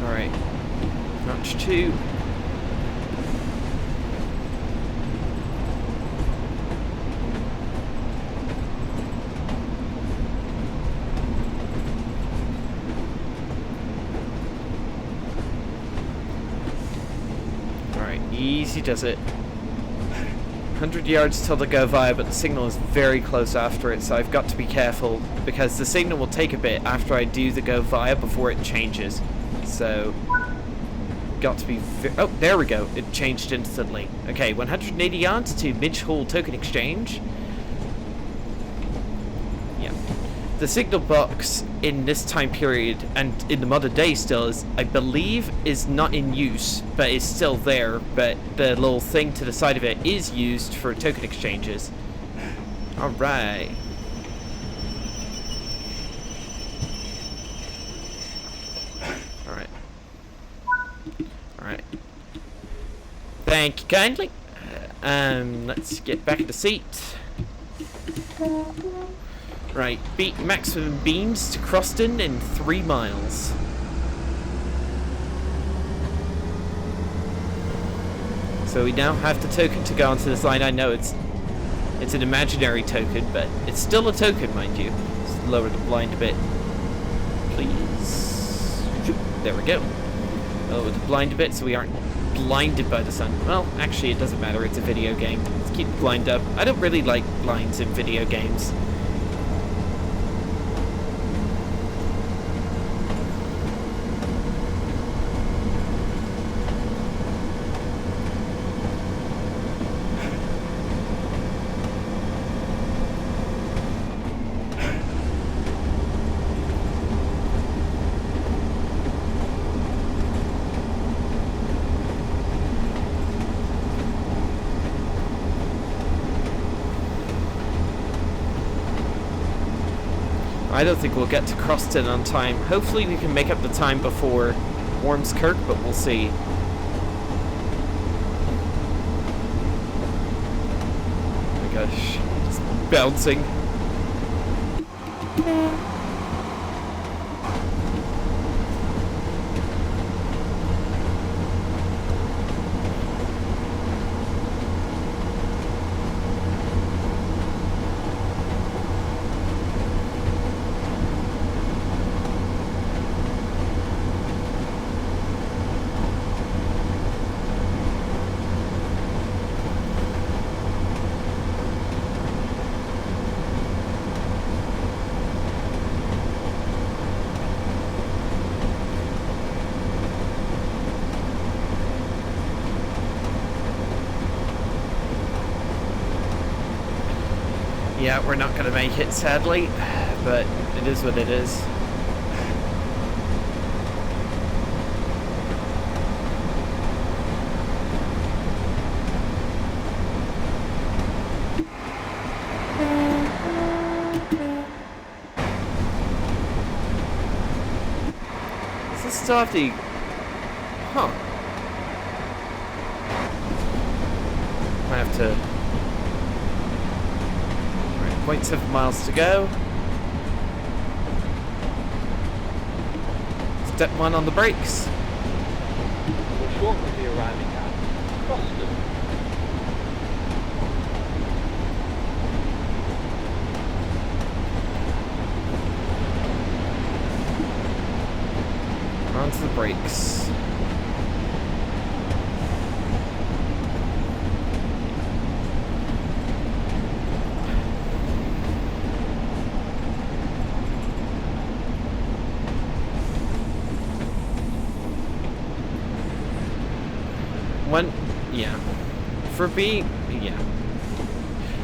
Alright. Notch 2. Easy does it. 100 yards till the go via, but the signal is very close after it, so I've got to be careful because the signal will take a bit after I do the go via before it changes. So, got to be oh, there we go. It changed instantly. Okay, 180 yards to Midge Hall Token Exchange. Yeah. The signal box in this time period and in the modern day still is, I believe, is not in use, but is still there. But the little thing to the side of it is used for token exchanges. All right. All right. All right. Thank you kindly. Let's get back in the seat. Right, beat maximum beams to Croston in 3 miles. So we now have the token to go onto this line. I know it's an imaginary token, but it's still a token, mind you. Let's lower the blind a bit, please. There we go. Lower the blind a bit so we aren't blinded by the sun. Well, actually, it doesn't matter. It's a video game. Let's keep the blind up. I don't really like blinds in video games. I don't think we'll get to Croston on time. Hopefully we can make up the time before Ormskirk, but we'll see. Oh my gosh, it's bouncing. Yeah, we're not going to make it, sadly, but it is what it is. Does this still have the... Huh. I have to... 0.7 miles to go. Step 1 on the brakes. We're shortly be arriving at Boston. Onto the brakes. Yeah. For being... yeah.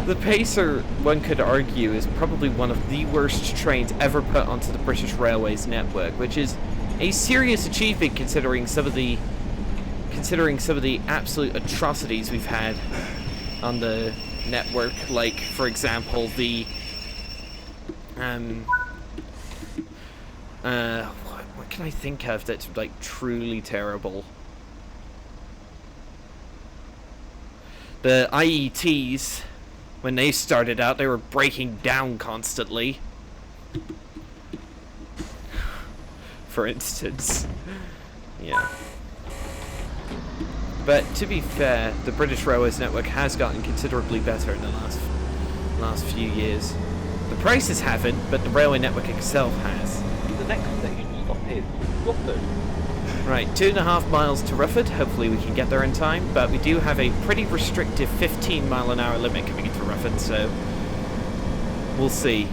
The Pacer, one could argue, is probably one of the worst trains ever put onto the British Railways network, which is a serious achievement considering some of the absolute atrocities we've had on the network. Like, for example, the... what can I think of that's, like, truly terrible? The IETs, when they started out, they were breaking down constantly. For instance. Yeah. But to be fair, the British Railways network has gotten considerably better in the last few years. The prices haven't, but the railway network itself has. The next station stop is Watford. Right, 2.5 miles to Rufford. Hopefully we can get there in time, but we do have a pretty restrictive 15-mile-an-hour limit coming into Rufford, so we'll see.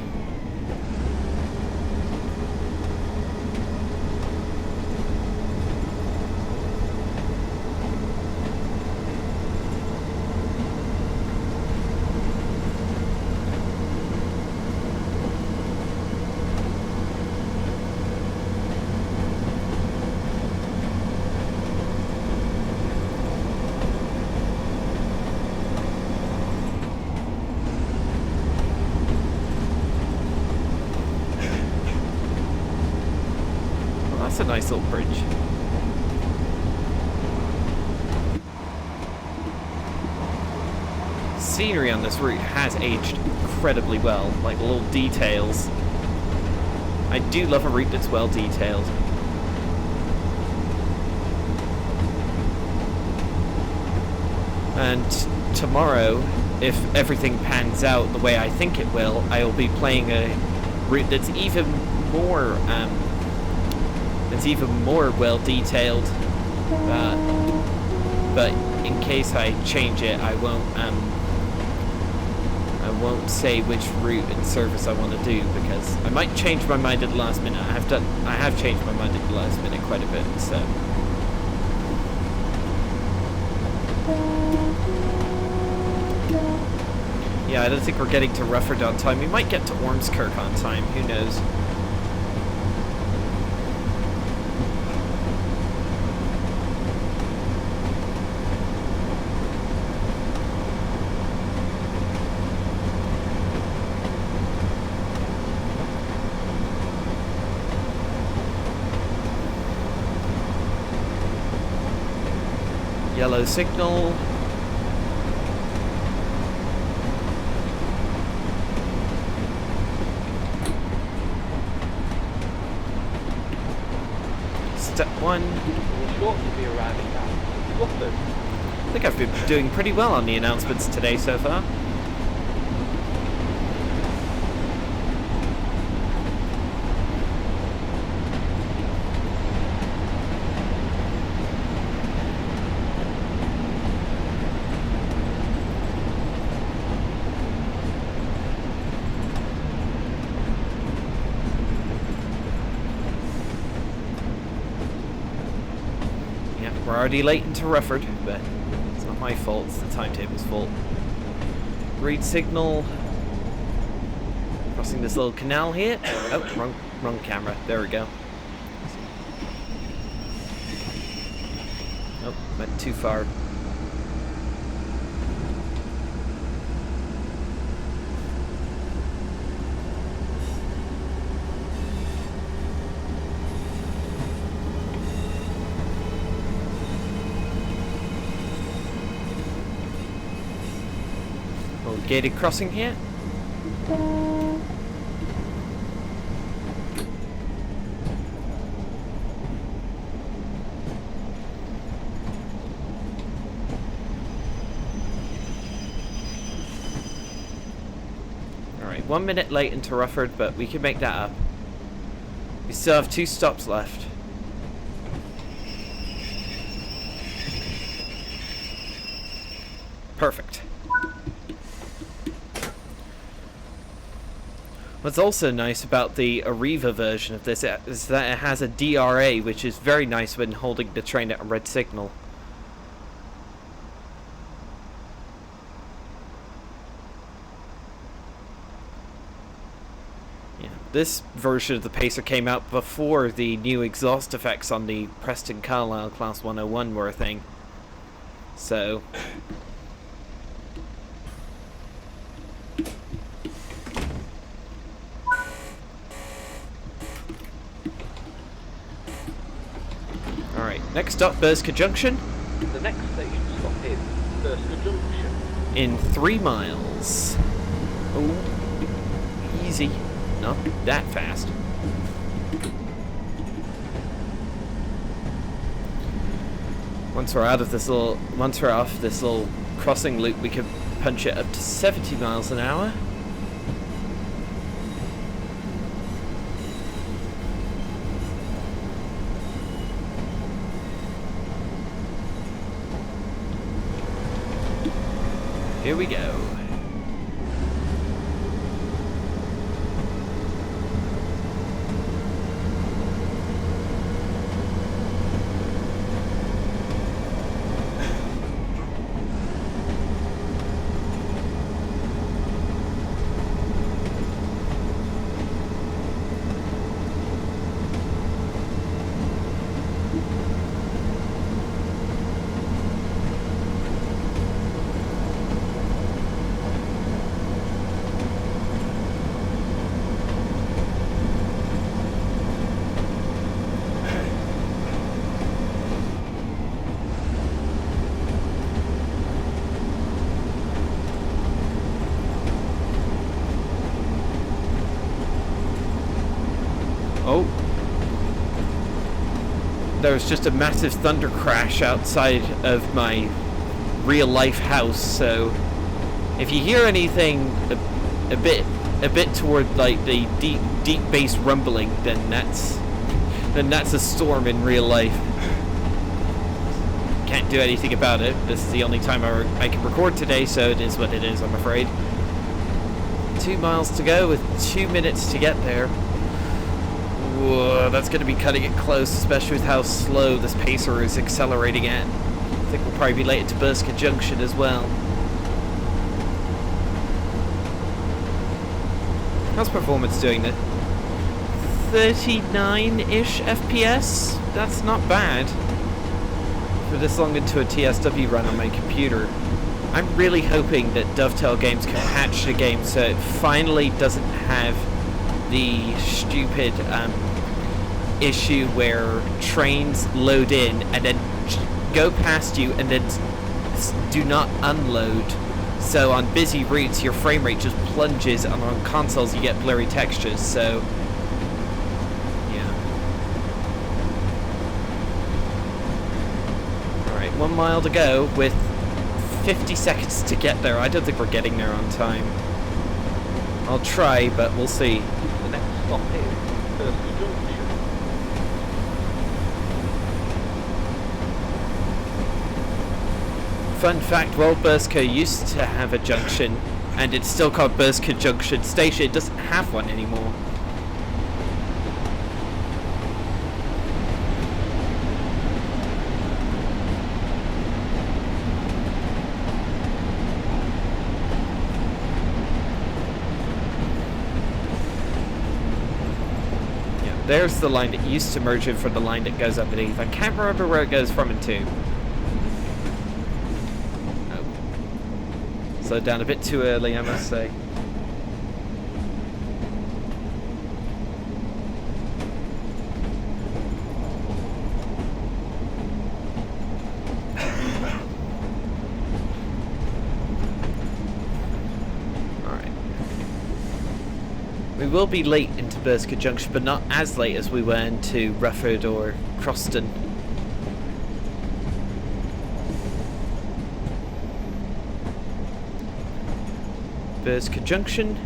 That's a nice little bridge. Scenery on this route has aged incredibly well, like little details. I do love a route that's well detailed. And tomorrow, if everything pans out the way I think it will, I will be playing a route that's even more well detailed. But in case I change it, I won't say which route and service I want to do, because I might change my mind at the last minute. I have changed my mind at the last minute quite a bit, so. Yeah, I don't think we're getting to Rufford on time. We might get to Ormskirk on time, who knows. Yellow signal. Step 1. We'll shortly be arriving at Blackpool. I think I've been doing pretty well on the announcements today so far. We're already late into Rufford, but it's not my fault, it's the timetable's fault. Read signal. Crossing this little canal here. Oh, wrong camera. There we go. Oh, went too far. Gated crossing here. Alright, 1 minute late into Rufford, but we can make that up. We still have 2 stops left. Perfect. What's also nice about the Arriva version of this is that it has a DRA, which is very nice when holding the train at a red signal. Yeah, this version of the Pacer came out before the new exhaust effects on the Preston Carlisle Class 101 were a thing. So... Alright, next stop, Bursker Junction. The next station stop is Bursker Junction. In 3 miles. Oh, easy. Not that fast. Once we're off this little crossing loop, we can punch it up to 70 miles an hour. Here we go. Oh. There was just a massive thunder crash outside of my real life house, so if you hear anything a bit toward like the deep bass rumbling, then that's a storm in real life. Can't do anything about it. This is the only time I can record today, so it is what it is, I'm afraid. 2 miles to go with 2 minutes to get there. Whoa, that's going to be cutting it close, especially with how slow this pacer is accelerating at. I think we'll probably be late into Burska Junction as well. How's performance doing there? 39-ish FPS? That's not bad for this long into a TSW run on my computer. I'm really hoping that Dovetail Games can patch the game so it finally doesn't have the stupid issue where trains load in and then go past you and then do not unload. So on busy routes your frame rate just plunges, and on consoles you get blurry textures, so yeah. Alright, 1 mile to go with 50 seconds to get there. I don't think we're getting there on time. I'll try, but we'll see. The next stop is Provincial. Fun fact, World Burska used to have a junction, and it's still called Burska Junction Station. It doesn't have one anymore. Yeah, there's the line that used to merge in from the line that goes underneath. I can't remember where it goes from and to. Slowed down a bit too early, I must say. Alright. We will be late into Burska Junction, but not as late as we were into Rufford or Croston. Burska Junction.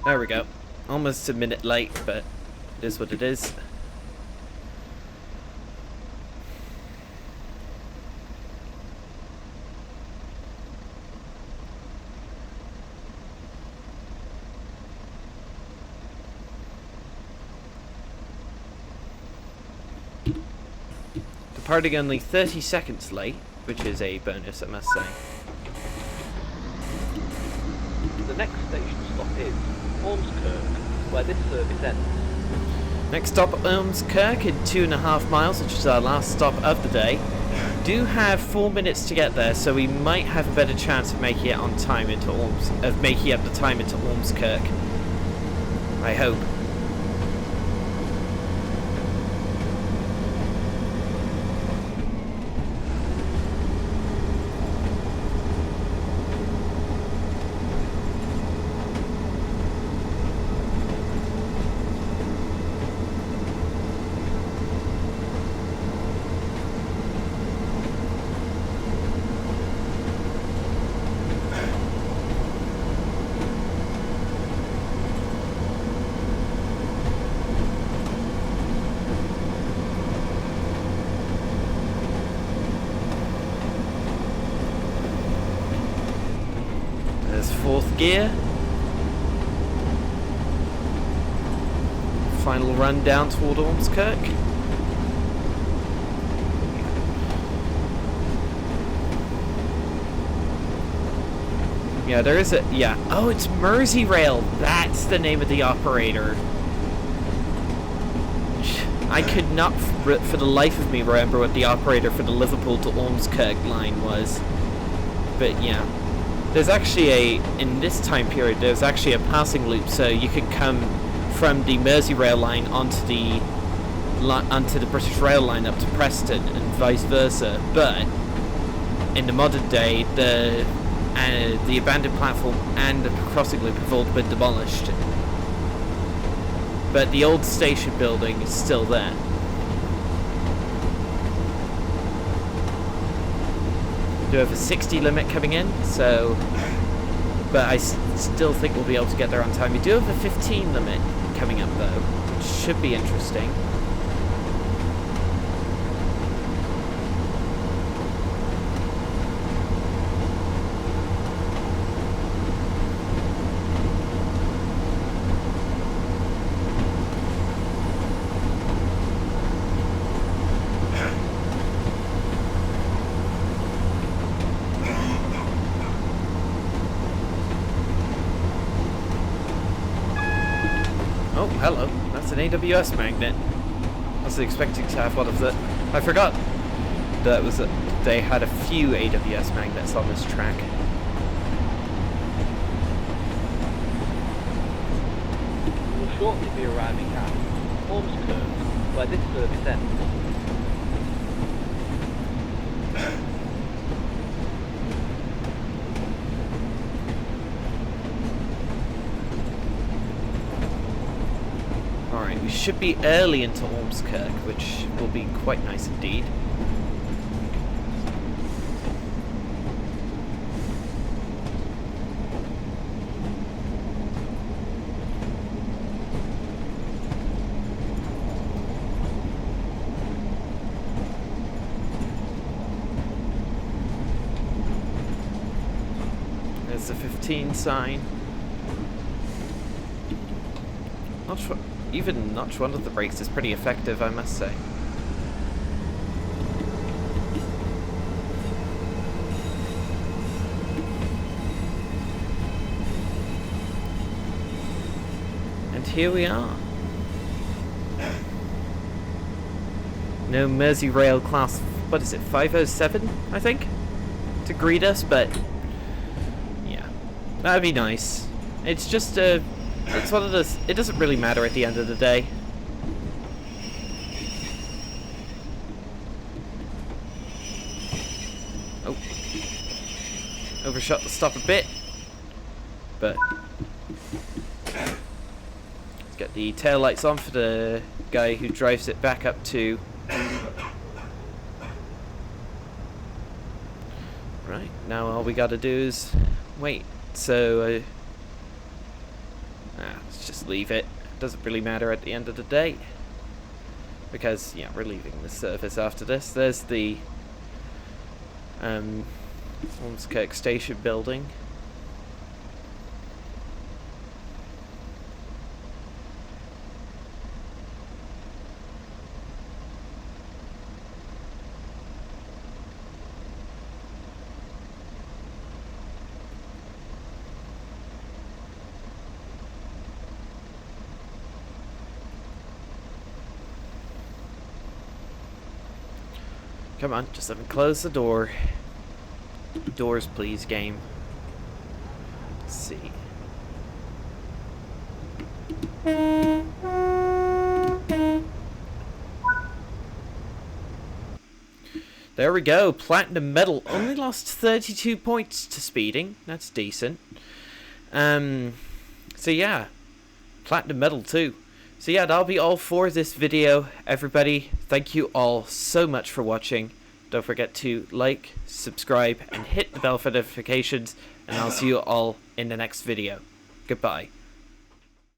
There we go. Almost a minute late, but it is what it is. Departing only 30 seconds late, which is a bonus, I must say. The next station stop is Ormskirk, where this service ends. Next stop, Ormskirk in 2.5 miles, which is our last stop of the day. Do have 4 minutes to get there, so we might have a better chance of making it on time into making up the time into Ormskirk. I hope. of gear. Final run down toward Ormskirk. Yeah, there is a... yeah. Oh, it's Merseyrail. That's the name of the operator. I could not, for the life of me, remember what the operator for the Liverpool to Ormskirk line was. But yeah. There's actually in this time period, there's actually a passing loop, so you could come from the Merseyrail line onto the British Rail line up to Preston and vice versa. But in the modern day, the abandoned platform and the crossing loop have all been demolished. But the old station building is still there. Do have a 60 limit coming in, so... but I still think we'll be able to get there on time. We do have a 15 limit coming up though, which should be interesting. Oh, hello. That's an AWS magnet. I was expecting to have one of the... I forgot that was they had a few AWS magnets on this track. We will shortly be arriving at Ormskirk, where this service ends. Alright, we should be early into Ormskirk, which will be quite nice indeed. There's the 15 sign. Even notch one of the brakes is pretty effective, I must say. And here we are. No Merseyrail class, what is it, 507, I think? To greet us, but... yeah. That'd be nice. It's just a... it's one of those... it doesn't really matter at the end of the day. Oh. Overshot the stop a bit. But... let's get the tail lights on for the guy who drives it back up to... right, now all we gotta do is... wait. So... let's just leave it. Doesn't really matter at the end of the day. Because, yeah, we're leaving the service after this. There's the Ormskirk Station building. Come on, just let me close the door. Doors, please, game. Let's see. There we go, platinum medal. Only lost 32 points to speeding. That's decent. So yeah, platinum medal too. So yeah, that'll be all for this video, everybody. Thank you all so much for watching. Don't forget to like, subscribe, and hit the bell for notifications. And I'll see you all in the next video. Goodbye.